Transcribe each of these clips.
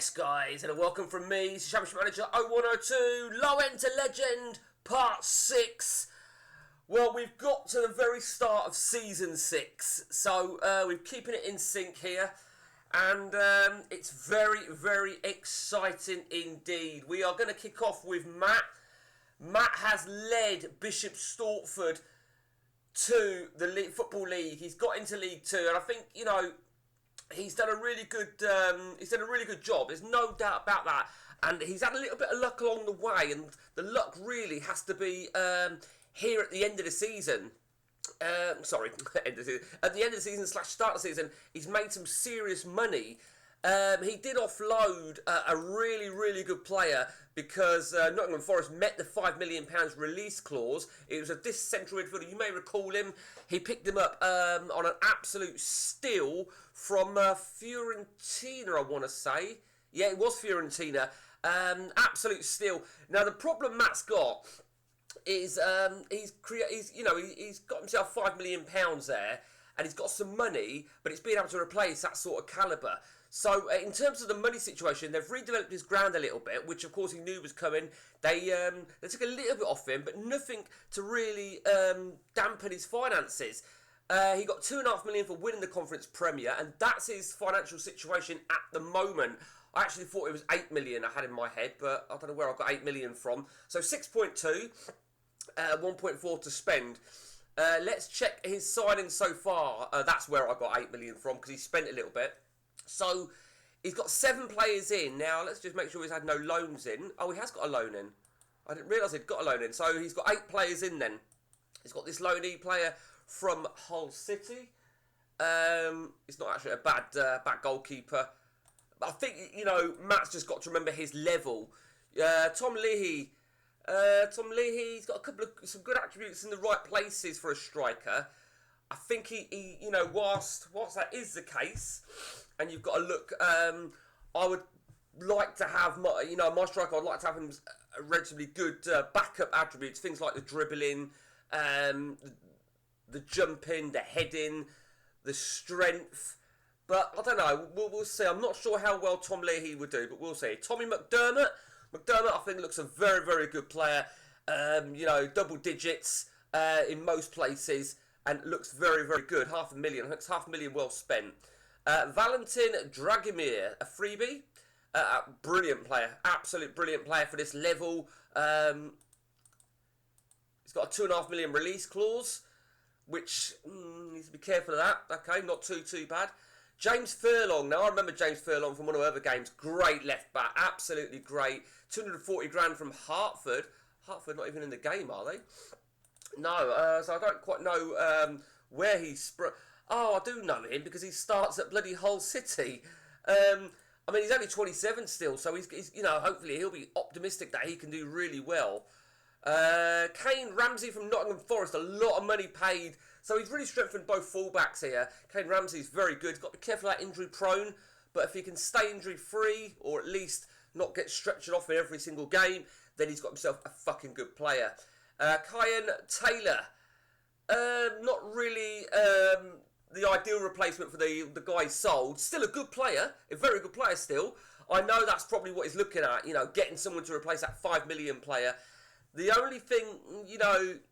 Yes, guys, and a welcome from me, Championship Manager 0102, Lowend to Legend, Part 6. Well, we've got to the very start of Season 6, so we're keeping it in sync here, and it's very, very exciting indeed. We are going to kick off with Matt. Matt has led Bishop Stortford to the Football League. He's got into League 2, and I think, you know, he's done a really good job. There's no doubt about that. And he's had a little bit of luck along the way, and the luck really has to be here at the end of the season. At the end of the season / start of the season, he's made some serious money. He did offload a really, really good player because Nottingham Forest met the £5 million release clause. It was a central midfielder. You may recall him. He picked him up on an absolute steal from Fiorentina, I want to say. Yeah, it was Fiorentina. Absolute steal. Now, the problem Matt's got is he's got himself £5 million there, and he's got some money, but it's being able to replace that sort of calibre. So, in terms of the money situation, they've redeveloped his ground a little bit, which of course he knew was coming. They took a little bit off him, but nothing to really dampen his finances. He got £2.5 million for winning the Conference Premier, and that's his financial situation at the moment. I actually thought it was £8 million I had in my head, but I don't know where I got £8 million from. So 6.2, 1.4 to spend. Let's check his signings so far. That's where I got £8 million from, because he spent a little bit. So, he's got 7 players in. Now, let's just make sure he's had no loans in. Oh, he has got a loan in. I didn't realise he'd got a loan in. So, he's got 8 players in then. He's got this loanee player from Hull City. He's not actually a bad goalkeeper. But I think, you know, Matt's just got to remember his level. Tom Leahy. Tom Leahy's got some good attributes in the right places for a striker. I think he you know, whilst that is the case, and you've got to look, I would like to have my striker. I'd like to have him relatively good backup attributes, things like the dribbling, the jumping, the heading, the strength. But I don't know. We'll see. I'm not sure how well Tom Leahy would do, but we'll see. Tommy McDermott, I think looks a very, very good player. Double digits in most places. And looks very, very good. £500,000. I think it's £500,000 well spent. Valentin Dragomir, a freebie. Brilliant player. Absolute brilliant player for this level. He's got a £2.5 million release clause, which needs to be careful of that. Okay, not too bad. James Furlong. Now, I remember James Furlong from one of the other games. Great left back. Absolutely great. £240,000 from Hartford. Hartford not even in the game, are they? No, so I don't quite know where he's... I do know him because he starts at bloody Hull City. I mean, he's only 27 still, so he's hopefully he'll be optimistic that he can do really well. Kane Ramsey from Nottingham Forest, a lot of money paid. So he's really strengthened both fullbacks here. Kane Ramsey's very good. He's got to be careful about injury prone, but if he can stay injury free, or at least not get stretched off in every single game, then he's got himself a fucking good player. Kyan Taylor, not really the ideal replacement for the guy sold. Still a good player, a very good player still. I know that's probably what he's looking at, getting someone to replace that £5 million player. The only thing,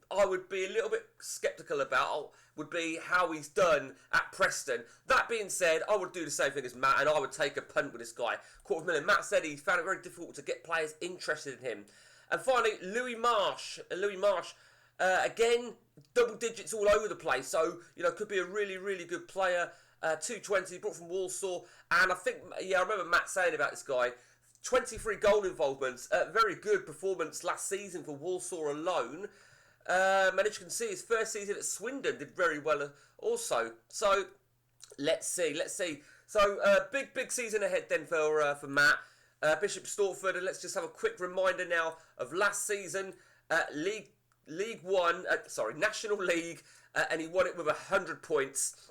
I would be a little bit sceptical about would be how he's done at Preston. That being said, I would do the same thing as Matt, and I would take a punt with this guy. £250,000. Matt said he found it very difficult to get players interested in him. And finally, Louis Marsh. Again, double digits all over the place. So, could be a really, really good player. 220, brought from Walsall. And I think, I remember Matt saying about this guy, 23 goal involvements. Very good performance last season for Walsall alone. And as you can see, his first season at Swindon did very well also. So, let's see. So, big season ahead then for Matt. Bishop Stortford, and let's just have a quick reminder now of last season, National League, and he won it with 100 points.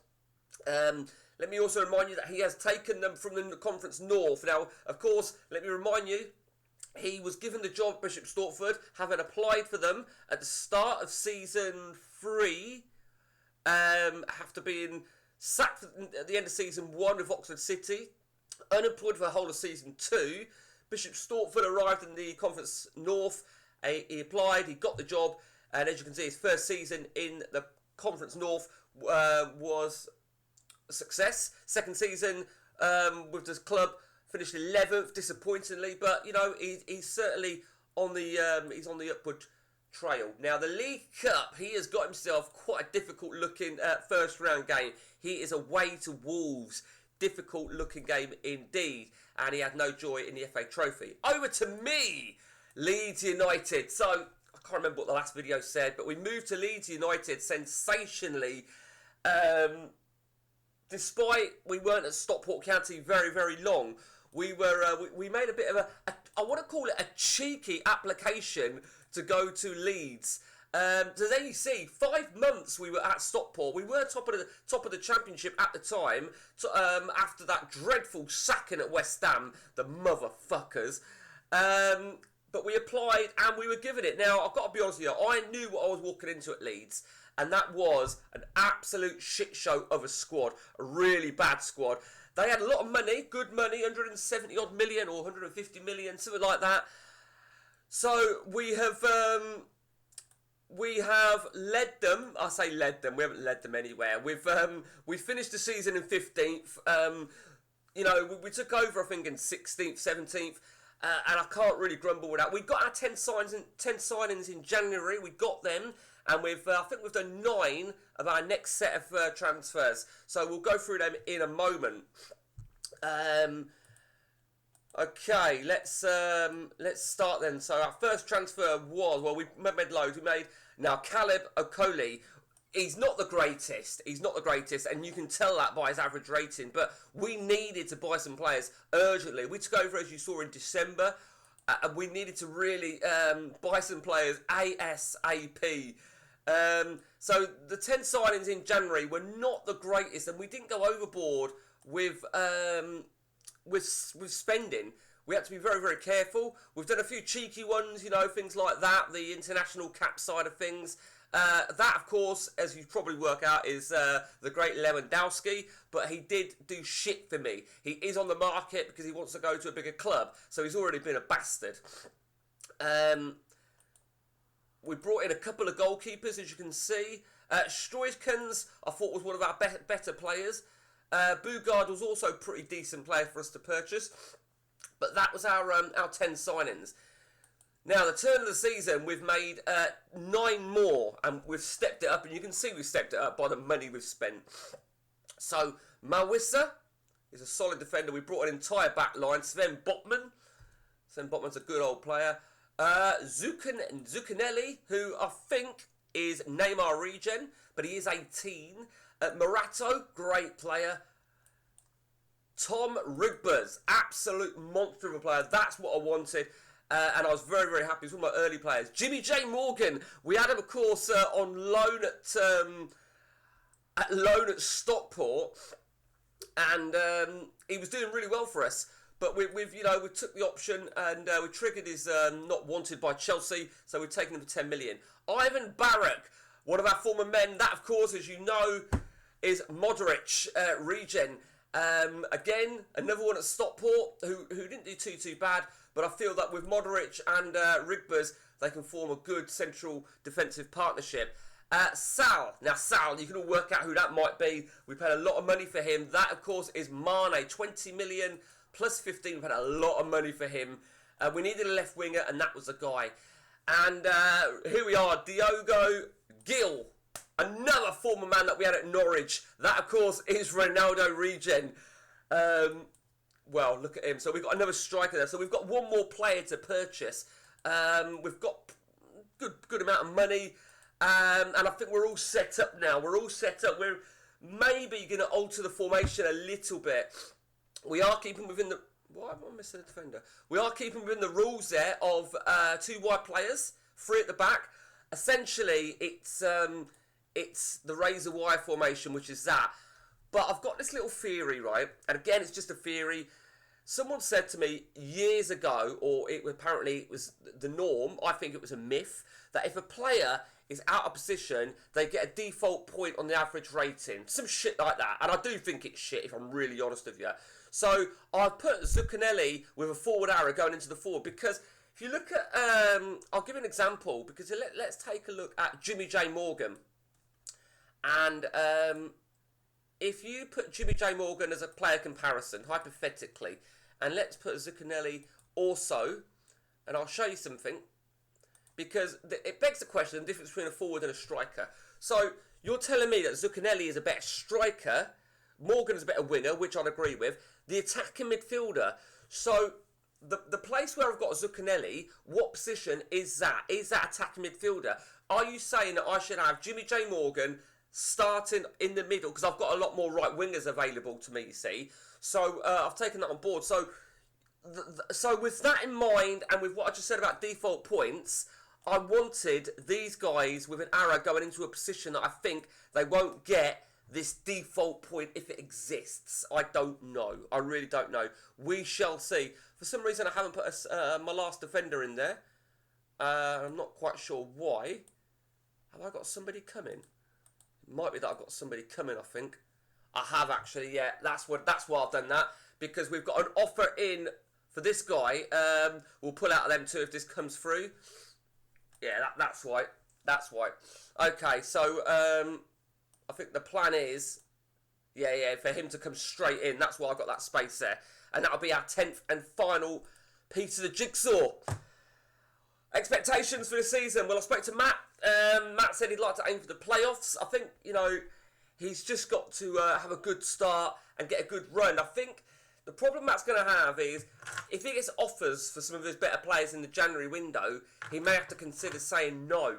Let me also remind you that he has taken them from the Conference North. Now, of course, let me remind you, he was given the job at Bishop Stortford, having applied for them at the start of Season 3, after being sacked at the end of Season 1 with Oxford City. Unemployed for the whole of season 2, Bishop Stortford arrived in the Conference North. He applied, he got the job, and as you can see, his first season in the Conference North was a success. Second season with the club, finished 11th, disappointingly, but you know he's certainly on the upward trail. Now the League Cup, he has got himself quite a difficult looking first round game. He is away to Wolves. Difficult looking game indeed, and he had no joy in the FA Trophy. Over to me, Leeds United. So I can't remember what the last video said, but we moved to Leeds United sensationally. Despite we weren't at Stockport County very long, we made a bit of I want to call it a cheeky application to go to Leeds. So there you see, 5 months we were at Stockport. We were top of the Championship at the time. After that dreadful sacking at West Ham, the motherfuckers. But we applied and we were given it. Now I've got to be honest with you, I knew what I was walking into at Leeds, and that was an absolute shit show of a squad, a really bad squad. They had a lot of money, good money, 170 odd million or 150 million, something like that. So we have led them. I say led them. We haven't led them anywhere. We finished the season in 15th. You know, we took over I think in 16th, 17th, and I can't really grumble with that. We got our 10 signings in January. We got them, and I think we've done 9 of our next set of transfers. So we'll go through them in a moment. Okay, let's start then. So our first transfer was, we made loads. We made now Caleb Okoli. He's not the greatest. And you can tell that by his average rating. But we needed to buy some players urgently. We took over, as you saw, in December, and we needed to really buy some players ASAP. So the 10 signings in January were not the greatest, and we didn't go overboard with spending. We had to be very careful. We've done a few cheeky ones, you know, things like that, the international cap side of things. That, of course, as you probably work out, is the great Lewandowski, but he did do shit for me. He is on the market because he wants to go to a bigger club, so he's already been a bastard. We brought in a couple of goalkeepers, as you can see. Struijkens, I thought, was one of our better players. Bugard was also a pretty decent player for us to purchase. But that was our 10 signings. Now, the turn of the season, we've made 9 more, and we've stepped it up, and you can see we've stepped it up by the money we've spent. So, Mawissa is a solid defender. We brought an entire back line. Sven Botman's a good old player. Zuccanelli, who I think is Neymar regen, but he is 18. Morato, great player. Tom Rigbers, absolute monster of a player. That's what I wanted. And I was very happy. He's one of my early players. Jimmy J. Morgan. We had him, of course, on loan at Stockport, and he was doing really well for us. But we took the option, and we triggered his not wanted by Chelsea, so we've taken him for 10 million. Ivan Barak, one of our former men. That, of course, as you know, is Modric regen. Again, another one at Stockport who didn't do too bad, but I feel that with Modric and Rigbers, they can form a good central defensive partnership. Sal. Now, Sal, you can all work out who that might be. We paid a lot of money for him. That, of course, is Mane. 20 million plus 15. We paid a lot of money for him. We needed a left winger, and that was the guy. And here we are, Diogo Gil. Another former man that we had at Norwich. That, of course, is Ronaldo regen. Well, look at him. So we've got another striker there. So we've got one more player to purchase. We've got good amount of money. And I think we're all set up now. We're maybe going to alter the formation a little bit. We are keeping within the... Why am I missing a defender? We are keeping within the rules there of 2 wide players, 3 at the back. Essentially, it's the razor wire formation, which is that. But I've got this little theory, right? And again, it's just a theory. Someone said to me years ago, or apparently it was the norm, I think it was a myth, that if a player is out of position, they get a default point on the average rating. Some shit like that. And I do think it's shit, if I'm really honest with you. So I've put Zuccanelli with a forward arrow going into the forward because if you look at, I'll give you an example because let's take a look at Jimmy J Morgan. And if you put Jimmy J Morgan as a player comparison, hypothetically, and let's put Zuccanelli also, and I'll show you something, because it begs the question, the difference between a forward and a striker. So you're telling me that Zuccanelli is a better striker, Morgan is a better winger, which I'd agree with, the attacking midfielder. So the place where I've got Zuccanelli, what position is that? Is that attacking midfielder? Are you saying that I should have Jimmy J Morgan starting in the middle? Because I've got a lot more right wingers available to me, you see. So I've taken that on board. So with that in mind, and with what I just said about default points, I wanted these guys with an arrow going into a position that I think they won't get this default point if it exists. I don't know. I really don't know. We shall see. For some reason, I haven't put my last defender in there. I'm not quite sure why. Have I got somebody coming? It might be that I've got somebody coming, I think. I have actually, yeah. That's why I've done that. Because we've got an offer in for this guy. We'll pull out of them too if this comes through. Yeah, that's why. That's why. Okay, so I think the plan is, yeah, for him to come straight in. That's why I got that space there. And that'll be our 10th and final piece of the jigsaw. Expectations for the season. Well, I spoke to Matt. Matt said he'd like to aim for the playoffs. I think, he's just got to have a good start and get a good run. I think the problem Matt's going to have is if he gets offers for some of his better players in the January window, he may have to consider saying no.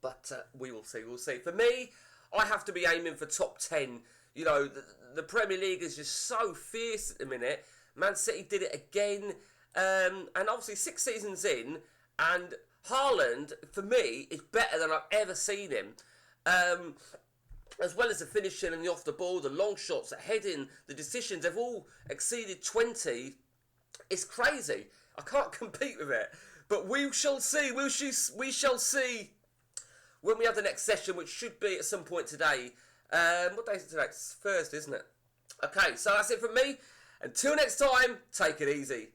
But we will see. We'll see. For me, I have to be aiming for top 10. The Premier League is just so fierce at the minute. Man City did it again. And obviously 6 seasons in, and Haaland, for me, is better than I've ever seen him. As well as the finishing and the off the ball, the long shots, the heading, the decisions, they've all exceeded 20. It's crazy. I can't compete with it. But we shall see. We shall see when we have the next session, which should be at some point today. What day is it today? It's Thursday, isn't it? Okay, so that's it from me. Until next time, take it easy.